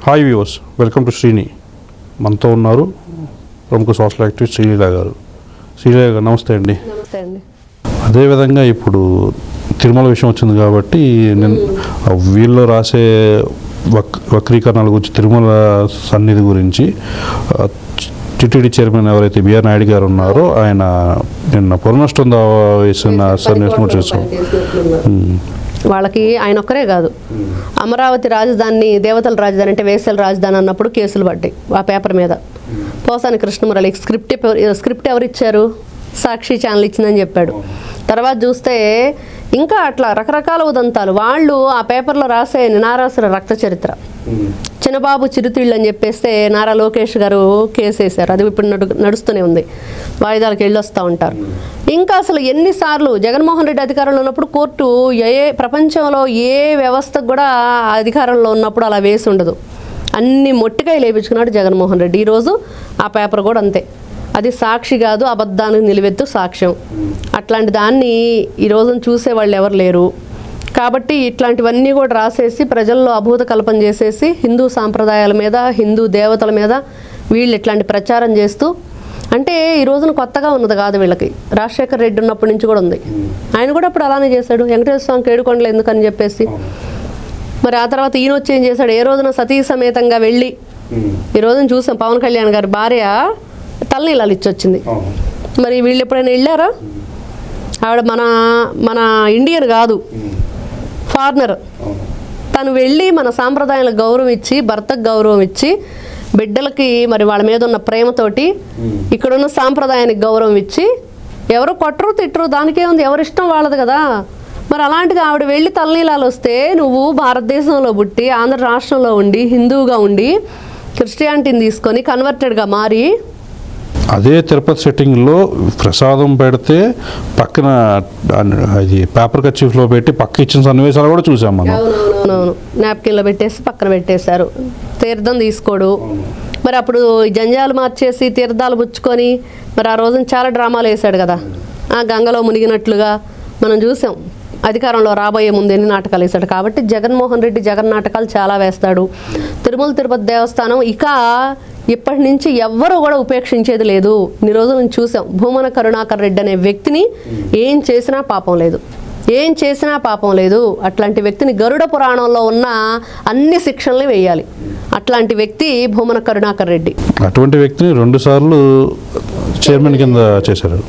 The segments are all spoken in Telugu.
Hi viewers, welcome to Srini. మనతో ఉన్నారు ప్రముఖ సోషల్ యాక్టివిస్ట్ శ్రీలీల గారు. శ్రీలీల గారు నమస్తే అండి. నమస్తే అండి. అదేవిధంగా ఇప్పుడు తిరుమల విషయం వచ్చింది కాబట్టి నేను వీళ్ళు రాసే వక్రీకరణల గురించి, తిరుమల సన్నిధి గురించి టిటిడి చైర్మన్ ఎవరైతే బిఆర్ నాయుడు గారు ఉన్నారో ఆయన నిన్న పురనష్టం దావా వేసిన సన్నివేశం చూసాం. వాళ్ళకి ఆయన ఒక్కరే కాదు, అమరావతి రాజధాని దేవతల రాజధాని అంటే వేసల రాజధాని అన్నప్పుడు కేసులు పడ్డాయి ఆ పేపర్ మీద. పోసాని కృష్ణమురళి స్క్రిప్ట్ ఎవరు ఇచ్చారు? సాక్షి ఛానల్ ఇచ్చిందని చెప్పాడు. తర్వాత చూస్తే ఇంకా అట్లా రకరకాల ఉదంతాలు. వాళ్ళు ఆ పేపర్లో రాసే నినారాసుర రక్త చరిత్ర, చిన్నబాబు చిరుతిళ్ళు అని చెప్పేస్తే నారా లోకేష్ గారు కేసు వేశారు. అది ఇప్పుడు నడుస్తూనే ఉంది, వాయిదాలకు వెళ్ళొస్తూ ఉంటారు. ఇంకా అసలు ఎన్నిసార్లు జగన్మోహన్ రెడ్డి అధికారంలో ఉన్నప్పుడు కోర్టు ప్రపంచంలో ఏ వ్యవస్థకు కూడా అధికారంలో ఉన్నప్పుడు అలా వేసి ఉండదు. అన్ని మొట్టికాయ లేపించుకున్నాడు జగన్మోహన్ రెడ్డి. ఈరోజు ఆ పేపర్ కూడా అంతే. అది సాక్షి కాదు, అబద్ధానికి నిలువెత్తు సాక్ష్యం. అట్లాంటి దాన్ని ఈ రోజున చూసే వాళ్ళు ఎవరు లేరు. కాబట్టి ఇట్లాంటివన్నీ కూడా రాసేసి ప్రజల్లో అభూత కల్పన చేసేసి హిందూ సాంప్రదాయాల మీద, హిందూ దేవతల మీద వీళ్ళు ఇట్లాంటి ప్రచారం చేస్తూ, అంటే ఈ రోజున కొత్తగా ఉన్నది కాదు వీళ్ళకి. రాజశేఖర్ రెడ్డి ఉన్నప్పటి నుంచి కూడా ఉంది. ఆయన కూడా అప్పుడు అలానే చేశాడు, వెంకటేశ్వర స్వామికి ఏడుకొండలు ఎందుకని చెప్పేసి. మరి ఆ తర్వాత ఈయన వచ్చి ఏం చేశాడు? ఏ రోజున సతీ సమేతంగా వెళ్ళి, ఈ రోజున చూసాం పవన్ కళ్యాణ్ గారి భార్య తలనీలాలు ఇచ్చొచ్చింది. మరి వీళ్ళు ఎప్పుడైనా వెళ్ళారా? ఆవిడ మన ఇండియన్ కాదు, ఫారినర్. తను వెళ్ళి మన సాంప్రదాయాలకు గౌరవం ఇచ్చి, భర్తకు గౌరవం ఇచ్చి, బిడ్డలకి మరి వాళ్ళ మీద ఉన్న ప్రేమతోటి ఇక్కడున్న సాంప్రదాయానికి గౌరవం ఇచ్చి, ఎవరు కొట్టరు తిట్టరు, దానికే ఉంది, ఎవరిష్టం వాళ్ళది కదా. మరి అలాంటిది ఆవిడ వెళ్ళి తలనీలాలు వస్తే, నువ్వు భారతదేశంలో పుట్టి ఆంధ్ర రాష్ట్రంలో ఉండి హిందువుగా ఉండి క్రిస్టియానిటీని తీసుకొని కన్వర్టెడ్గా మారి, అదే తిరుపతి సెట్టింగ్లో ప్రసాదం పెడితే పక్కన అది పేపర్ కచీఫ్లో పెట్టి పక్క ఇచ్చిన సన్నివేశాలు కూడా చూసాం మనం. అవునవును, నాప్కిన్లో పెట్టేసి పక్కన పెట్టేశారు. తీర్థం తీసుకోడు. మరి అప్పుడు జంజాలు మార్చేసి తీర్థాలు పుచ్చుకొని మరి ఆ రోజున చాలా డ్రామాలు వేశాడు కదా. ఆ గంగలో మునిగినట్లుగా మనం చూసాం. అధికారంలో రాబోయే ముందు ఎన్ని నాటకాలు వేశాడు. కాబట్టి జగన్మోహన్ రెడ్డి జగన్ నాటకాలు చాలా వేస్తాడు. తిరుమల తిరుపతి దేవస్థానం ఇక ఇప్పటి నుంచి ఎవ్వరూ కూడా ఉపేక్షించేది లేదు. ఇన్ని రోజుల నుంచి చూసాం. భూమన కరుణాకర్ రెడ్డి అనే వ్యక్తిని ఏం చేసినా పాపం లేదు, ఏం చేసినా పాపం లేదు. అట్లాంటి వ్యక్తిని గరుడ పురాణంలో ఉన్న అన్ని శిక్షల్ని వేయాలి. అట్లాంటి వ్యక్తి భూమన కరుణాకర్ రెడ్డి. అటువంటి వ్యక్తిని 2 సార్లు చైర్మన్ కింద చేశారు.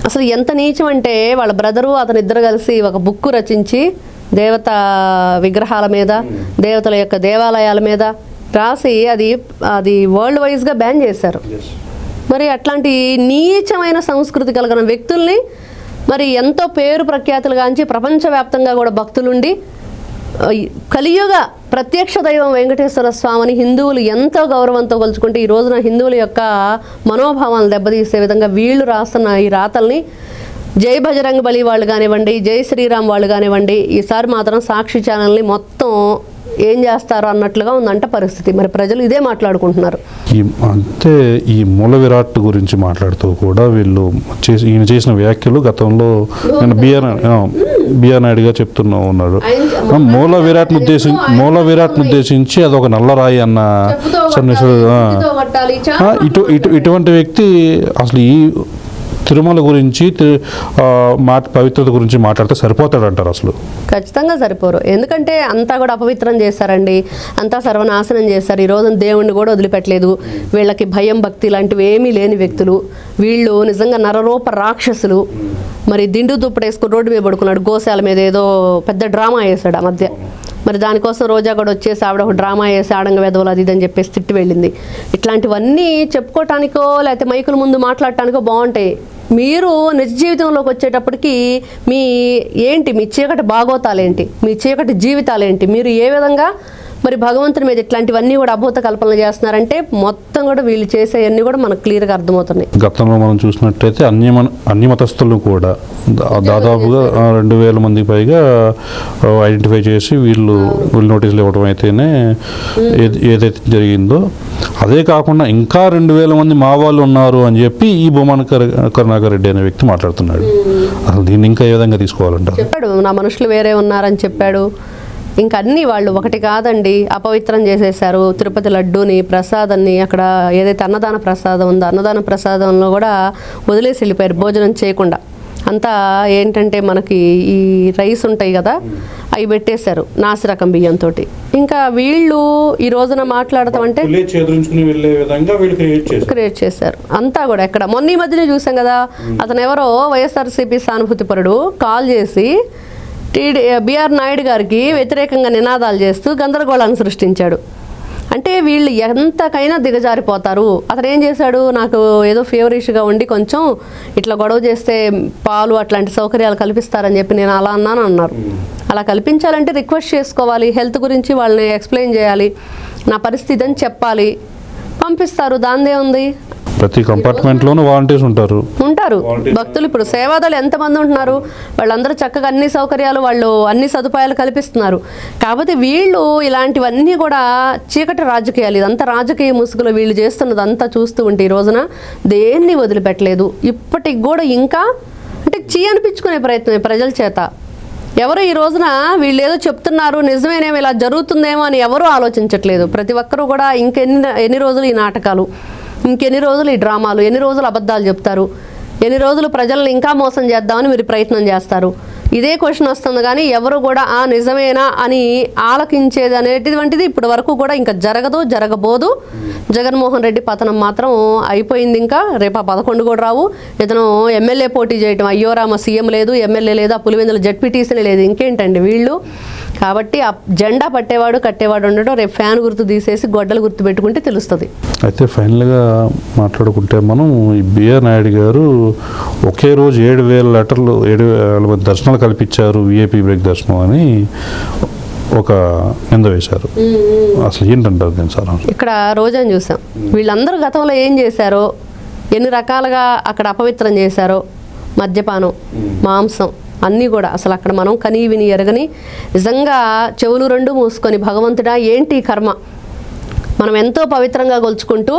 అసలు ఎంత నీచం అంటే, వాళ్ళ బ్రదరు అతను ఇద్దరు కలిసి ఒక బుక్ రచించి దేవత విగ్రహాల మీద, దేవతల యొక్క దేవాలయాల మీద రాసి అది వరల్డ్ వైజ్గా బ్యాన్ చేశారు. మరి అట్లాంటి నీచమైన సంస్కృతి కలిగిన వ్యక్తుల్ని మరి ఎంతో పేరు ప్రఖ్యాతులుగాంచి ప్రపంచవ్యాప్తంగా కూడా భక్తులుండి, కలియుగ ప్రత్యక్ష దైవం వెంకటేశ్వర స్వామిని హిందువులు ఎంతో గౌరవంతో కొలుచుకుంటే, ఈ రోజున హిందువుల యొక్క మనోభావాలను దెబ్బతీసే విధంగా వీళ్ళు రాస్తున్న ఈ రాతల్ని జై బజరంగ బలి వాళ్ళు కానివ్వండి, జై శ్రీరామ్ వాళ్ళు కానివ్వండి, ఈసారి మాత్రం సాక్షి ఛానల్ని మొత్తం ఏం చేస్తారో అన్నట్లుగా ఉందంట పరిస్థితి. మరి ప్రజలు ఇదే మాట్లాడుకుంటున్నారు. అంటే ఈ మూల విరాట్ గురించి మాట్లాడుతూ కూడా వీళ్ళు ఈయన చేసిన వ్యాఖ్యలు గతంలో నేను బిఆర్ నాయుడు గారు చెప్తున్నా ఉన్నాడు. మూల విరాట్ ఉద్దేశించి అదొక నల్లరాయి అన్న ఇటువంటి వ్యక్తి అసలు ఈ తిరుమల గురించి పవిత్రత గురించి మాట్లాడితే సరిపోతాడంటారు? అసలు ఖచ్చితంగా సరిపోరు. ఎందుకంటే అంతా కూడా అపవిత్రం చేశారండి, అంతా సర్వనాశనం చేశారు. ఈ రోజున దేవుణ్ణి కూడా వదిలిపెట్టలేదు. వీళ్ళకి భయం భక్తి లాంటివి ఏమీ లేని వ్యక్తులు వీళ్ళు. నిజంగా నరరూప రాక్షసులు. మరి దిండు దుప్పటి వేసుకుని రోడ్డు మీద పడుకున్నాడు. గోశాల మీద ఏదో పెద్ద డ్రామా వేశాడు ఆ మధ్య. మరి దానికోసం రోజా కూడా వచ్చేసి ఆవిడ ఒక డ్రామా వేసి ఆడంగ వెదవలు అది ఇదని చెప్పేసి తిట్టి వెళ్ళింది. ఇట్లాంటివన్నీ చెప్పుకోవటానికో లేకపోతే మైకుల ముందు మాట్లాడటానికో బాగుంటాయి. మీరు నిజ జీవితంలోకి వచ్చేటప్పటికి మీ చీకటి భాగోతాలేంటి, మీ చీకటి జీవితాలేంటి, మీరు ఏ విధంగా మరి భగవంతుని మీద ఇట్లాంటివన్నీ కూడా అభూత కల్పనలు చేస్తున్నారంటే మొత్తం కూడా వీళ్ళు చేసేవన్నీ కూడా మనకు క్లియర్గా అర్థమవుతున్నాయి. గతంలో మనం చూసినట్టయితే అన్ని మతస్థులను కూడా దాదాపుగా 2000 మందికి పైగా ఐడెంటిఫై చేసి వీళ్ళు నోటీసులు ఇవ్వడం అయితేనే ఏదైతే జరిగిందో, అదే కాకుండా ఇంకా 2000 మంది మా వాళ్ళు ఉన్నారు అని చెప్పి ఈ భూమన కరుణాకర్ రెడ్డి అనే వ్యక్తి మాట్లాడుతున్నాడు. అసలు దీన్ని ఇంకా ఏ విధంగా తీసుకోవాలంటారు? చెప్పాడు, నా మనుషులు వేరే ఉన్నారని చెప్పాడు. ఇంకా అన్నీ వాళ్ళు ఒకటి కాదండి, అపవిత్రం చేసేసారు. తిరుపతి లడ్డూని, ప్రసాదాన్ని, అక్కడ ఏదైతే అన్నదాన ప్రసాదం ఉందో అన్నదాన ప్రసాదంలో కూడా వదిలేసి వెళ్ళిపోయారు భోజనం చేయకుండా. అంతా ఏంటంటే మనకి ఈ రైస్ ఉంటాయి కదా, అవి పెట్టేశారు నాసిరకం బియ్యంతో. ఇంకా వీళ్ళు ఈ రోజున మాట్లాడతామంటే క్రియేట్ చేశారు అంతా కూడా. ఎక్కడ మొన్న ఈ మధ్యనే చూసాం కదా, అతను ఎవరో వైఎస్ఆర్సీపీ సానుభూతిపరుడు కాల్ చేసి బిఆర్ నాయుడు గారికి వ్యతిరేకంగా నినాదాలు చేస్తూ గందరగోళాన్ని సృష్టించాడు. అంటే వీళ్ళు ఎంతకైనా దిగజారిపోతారు. అతను ఏం చేశాడు, నాకు ఏదో ఫేవరిష్గా ఉండి కొంచెం ఇట్లా గొడవ చేస్తే పాలు అట్లాంటి సౌకర్యాలు కల్పిస్తారని చెప్పి నేను అలా అన్నాను అన్నారు. అలా కల్పించాలంటే రిక్వెస్ట్ చేసుకోవాలి, హెల్త్ గురించి వాళ్ళని ఎక్స్ప్లెయిన్ చేయాలి, నా పరిస్థితి అని చెప్పాలి, పంపిస్తారు. దానిదే ఉంది. ప్రతి కంపార్ట్మెంట్లోనూ వాలంటీర్స్ ఉంటారు. భక్తులు ఇప్పుడు సేవాదాలు ఎంతమంది ఉంటున్నారు, వాళ్ళందరూ చక్కగా అన్ని సౌకర్యాలు, వాళ్ళు అన్ని సదుపాయాలు కల్పిస్తున్నారు. కాకపోతే వీళ్ళు ఇలాంటివన్నీ కూడా చీకటి రాజకీయాలు, ఇదంతా రాజకీయ ముసుగులో వీళ్ళు చేస్తున్నదంతా చూస్తూ ఉంటే ఈ రోజున దేన్ని వదిలిపెట్టలేదు. ఇప్పటికి కూడా ఇంకా అంటే అనిపించుకునే ప్రయత్నమే ప్రజల చేత. ఎవరు ఈ రోజున వీళ్ళు ఏదో చెప్తున్నారు నిజమేనేమో, ఇలా జరుగుతుందేమో అని ఎవరూ ఆలోచించట్లేదు. ప్రతి ఒక్కరూ కూడా ఎన్ని రోజులు ఈ నాటకాలు, ఇంకెన్ని రోజులు ఈ డ్రామాలు, ఎన్ని రోజులు అబద్ధాలు చెప్తారు, ఎన్ని రోజులు ప్రజలను ఇంకా మోసం చేద్దామని మీరు ప్రయత్నం చేస్తారు. ఇదే క్వశ్చన్ వస్తుంది కానీ ఎవరు కూడా నిజమేనా అని ఆలకించేది అనేటువంటిది ఇప్పటి వరకు కూడా ఇంకా జరగబోదు. జగన్మోహన్ రెడ్డి పతనం మాత్రం అయిపోయింది. ఇంకా రేపు 11 కూడా రావు. ఇతను ఎమ్మెల్యే పోటీ చేయటం, అయ్యో రామ సీఎం లేదు, ఎమ్మెల్యే లేదు, ఆ పులివెందుల జడ్పీటీసీనే లేదు, ఇంకేంటండి వీళ్ళు. కాబట్టి ఆ జెండా కట్టేవాడు ఉండటం, రేపు ఫ్యాన్ గుర్తు తీసేసి గొడ్డలు గుర్తు పెట్టుకుంటే తెలుస్తుంది. అయితే ఫైనల్గా మాట్లాడుకుంటే మనం ఈ బిఆర్ నాయుడు గారు ఒకే రోజు 7,000 లెటర్లు 7,000 మంది దర్శనాలు కల్పించారు, విఐపీ బ్రేక్ దర్శనం అని ఒక నింద వేశారు. అసలు ఏంటంటారు దీని సార్? ఇక్కడ రోజని చూసాం, వీళ్ళందరూ గతంలో ఏం చేశారో, ఎన్ని రకాలుగా అక్కడ అపవిత్రం చేశారో, మద్యపానం, మాంసం అన్నీ కూడా అసలు అక్కడ మనం కనీ విని ఎరగని, నిజంగా చెవులు 2 మూసుకొని భగవంతుడా ఏంటి కర్మ, మనం ఎంతో పవిత్రంగా కొలుచుకుంటూ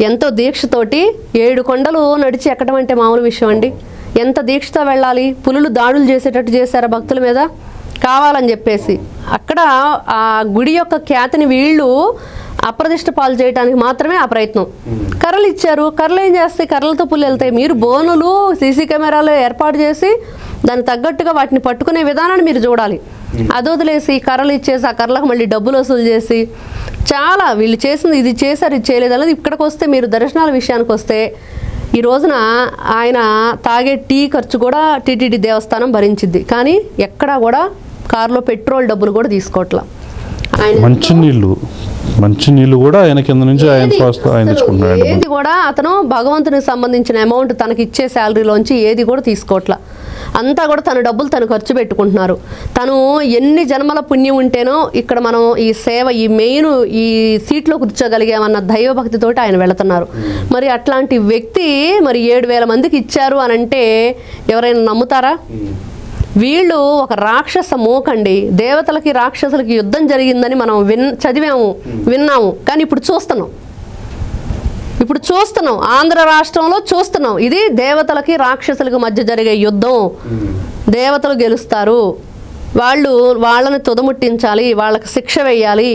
ఎంతో దీక్షతోటి 7 కొండలు నడిచి ఎక్కడం అంటే మామూలు విషయం అండి. ఎంత దీక్షతో వెళ్ళాలి. పులులు దాడులు చేసేటట్టు చేశారా భక్తుల మీద కావాలని చెప్పేసి. అక్కడ ఆ గుడి యొక్క ఖ్యాతిని వీళ్ళు అప్రదిష్ట పాలు చేయడానికి మాత్రమే ఆ ప్రయత్నం. కర్రలు ఇచ్చారు, కర్రలు ఏం చేస్తాయి, కర్రలతో పుల్లు వెళ్తాయి. మీరు బోనులు, సీసీ కెమెరాలు ఏర్పాటు చేసి దానికి తగ్గట్టుగా వాటిని పట్టుకునే విధానాన్ని మీరు చూడాలి. అది వదిలేసి కర్రలు ఇచ్చేసి ఆ కర్రలకు మళ్ళీ డబ్బులు వసూలు చేసి చాలా వీళ్ళు చేసింది, ఇది చేశారు, ఇది చేయలేదు అనేది. ఇక్కడికి వస్తే మీరు దర్శనాల విషయానికి వస్తే ఈ రోజున ఆయన తాగే టీ ఖర్చు కూడా టీటీడీ దేవస్థానం భరించిద్ది. కానీ ఎక్కడా కూడా కారులో పెట్రోల్ డబ్బులు కూడా తీసుకోవట్లా. మంచినీళ్ళు కూడా ఆయన కింద నుంచి ఆయన తెచ్చుకుంటున్నాడు. ఏది కూడా అతను భగవంతునికి సంబంధించిన అమౌంట్ తనకి ఇచ్చే శాలరీలోంచి ఏది కూడా తీసుకోవట్లా. అంతా కూడా తన డబ్బులు తను ఖర్చు పెట్టుకుంటున్నారు. తను ఎన్ని జన్మల పుణ్యం ఉంటేనో ఇక్కడ మనం ఈ సేవ, ఈ మెయిన్ ఈ సీట్లో కూర్చోగలిగామన్న దైవభక్తితోటి ఆయన వెళుతున్నారు. మరి అట్లాంటి వ్యక్తి మరి 7,000 మందికి ఇచ్చారు అని అంటే ఎవరైనా నమ్ముతారా? వీళ్ళు ఒక రాక్షస మోకండి. దేవతలకి రాక్షసులకి యుద్ధం జరిగిందని మనం చదివాము, విన్నాము. కానీ ఇప్పుడు చూస్తున్నాం ఆంధ్ర రాష్ట్రంలో చూస్తున్నాం. ఇది దేవతలకి రాక్షసులకి మధ్య జరిగే యుద్ధం. దేవతలు గెలుస్తారు, వాళ్ళని తుదముట్టించాలి, వాళ్ళకి శిక్ష వేయాలి,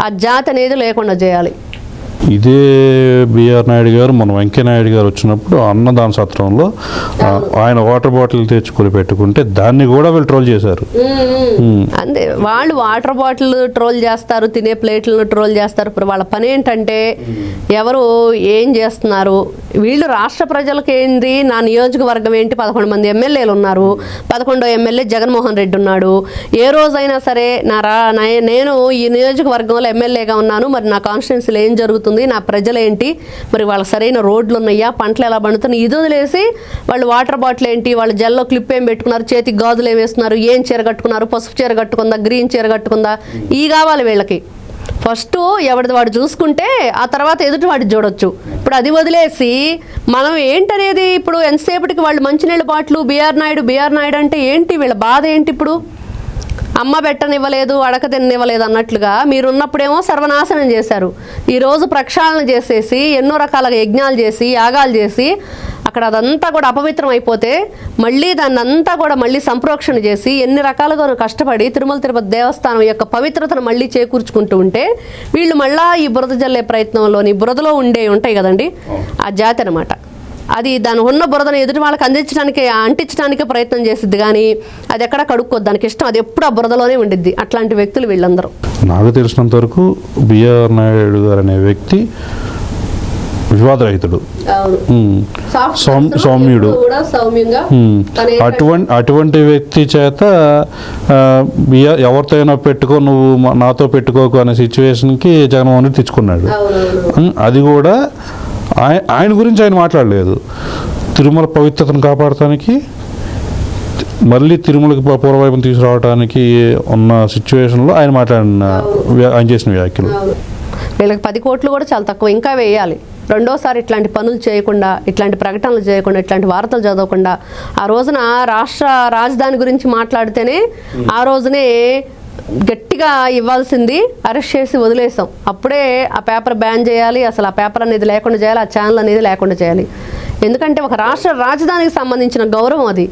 ఆ జాతి అనేది లేకుండా చేయాలి. ఇదే బిఆర్ నాయుడు గారు మన వెంకయ్యనాయుడు గారు వచ్చినప్పుడు అన్నదాన సత్రంలో ఆయన వాటర్ బాటిల్ తెచ్చుకొని పెట్టుకుంటే దాన్ని కూడా వీళ్ళు ట్రోల్ చేశారు. అంతే, వాళ్ళు వాటర్ బాటిల్ ట్రోల్ చేస్తారు, తినే ప్లేట్లను ట్రోల్ చేస్తారు. ఇప్పుడు వాళ్ళ పని ఏంటంటే ఎవరు ఏం చేస్తున్నారు, వీళ్ళు రాష్ట్ర ప్రజలకు ఏంది, నా నియోజకవర్గం ఏంటి, 11 మంది ఎమ్మెల్యేలు ఉన్నారు, 11వ ఎమ్మెల్యే జగన్మోహన్ రెడ్డి ఉన్నాడు. ఏ రోజైనా సరే నేను ఈ నియోజకవర్గంలో ఎమ్మెల్యేగా ఉన్నాను, మరి నా కాన్స్టిట్యున్సీలో ఏం జరుగుతుంది, నా ప్రజలేంటి, మరి వాళ్ళ సరైన రోడ్లు ఉన్నాయా, పంటలు ఎలా పండుతున్నాయి, ఇది వదిలేసి వాళ్ళు వాటర్ బాటిల్ ఏంటి, వాళ్ళ జల్లో క్లిప్ ఏం పెట్టుకున్నారు, చేతికి గాజులు ఏం వేస్తున్నారు, ఏం చీర కట్టుకున్నారు, పసుపు చీర కట్టుకుందా, గ్రీన్ చీర కట్టుకుందా, ఈ కావాలి వీళ్ళకి. ఫస్ట్ ఎవరిది వాడు చూసుకుంటే ఆ తర్వాత ఎదుటి వాడిని చూడొచ్చు. ఇప్పుడు అది వదిలేసి మనం ఏంటనేది, ఇప్పుడు ఎంతసేపటికి వాళ్ళు మంచినీళ్ళ బాటిల్ బిఆర్ నాయుడు అంటే ఏంటి, వీళ్ళ బాధ ఏంటి? ఇప్పుడు అమ్మ పెట్టనివ్వలేదు, అడక తిన్నివ్వలేదు అన్నట్లుగా మీరున్నప్పుడేమో సర్వనాశనం చేశారు. ఈరోజు ప్రక్షాళన చేసేసి ఎన్నో రకాల యజ్ఞాలు చేసి యాగాలు చేసి అక్కడ అదంతా కూడా అపవిత్రం అయిపోతే మళ్ళీ దాన్ని అంతా కూడా మళ్ళీ సంప్రోక్షణ చేసి ఎన్ని రకాలుగా కష్టపడి తిరుమల తిరుపతి దేవస్థానం యొక్క పవిత్రతను మళ్ళీ చేకూర్చుకుంటూ ఉంటే వీళ్ళు మళ్ళా ఈ బురద జల్లే ప్రయత్నంలోని బురదలో ఉంటాయి కదండి, ఆ జాతి అనమాట. అది దాని ఉన్న బురదను ఎదుటి వాళ్ళకి అంటించడానికి ప్రయత్నం చేసిద్ది, కానీ అది ఎక్కడ కడుక్కోద్దు, దానికి ఇష్టం అది ఎప్పుడు ఆ బురదలోనే ఉండిద్ది. అట్లాంటి వ్యక్తులు వీళ్ళందరూ. నాకు తెలిసినంత వరకు బిఆర్ నాయుడు గారు అనే వ్యక్తి వివాదరహితుడు, సౌమ్యుడు. అటువంటి వ్యక్తి చేత ఎవరితో అయినా పెట్టుకో, నువ్వు నాతో పెట్టుకోకు అనే సిచ్యువేషన్కి జగన్మోహన్ రెడ్డి తెచ్చుకున్నాడు. అది కూడా ఆయన గురించి ఆయన మాట్లాడలేదు. తిరుమల పవిత్రతను కాపాడటానికి, మళ్ళీ తిరుమలకి పూర్వవైపును తీసుకురావడానికి ఉన్న సిచ్యువేషన్లో ఆయన చేసిన వ్యాఖ్యలు. వీళ్ళకి 10 కోట్లు కూడా చాలా తక్కువ, ఇంకా వేయాలి. రెండోసారి ఇట్లాంటి పనులు చేయకుండా, ఇట్లాంటి ప్రకటనలు చేయకుండా, ఇట్లాంటి వార్తలు చదవకుండా, ఆ రోజున రాష్ట్ర రాజధాని గురించి మాట్లాడితేనే ఆ రోజునే గట్టిగా ఇవ్వాల్సింది అరెస్ట్ చేసి వదిలేసాం. అప్పుడే ఆ పేపర్ బ్యాన్ చేయాలి, అసలు ఆ పేపర్ అనేది లేకుండా చేయాలి, ఆ ఛానల్ అనేది లేకుండా చేయాలి. ఎందుకంటే ఒక రాష్ట్ర రాజధానికి సంబంధించిన గౌరవం అది.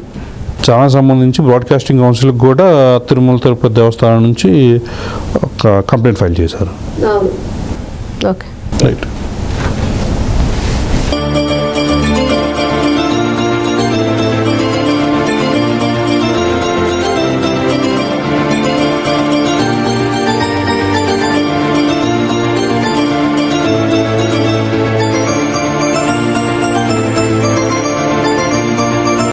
చాలా సంబంధించి బ్రాడ్కాస్టింగ్ కౌన్సిల్కి కూడా తిరుమల తిరుపతి దేవస్థానం నుంచి ఒక కంప్లైంట్ ఫైల్ చేశారు. Okay, right.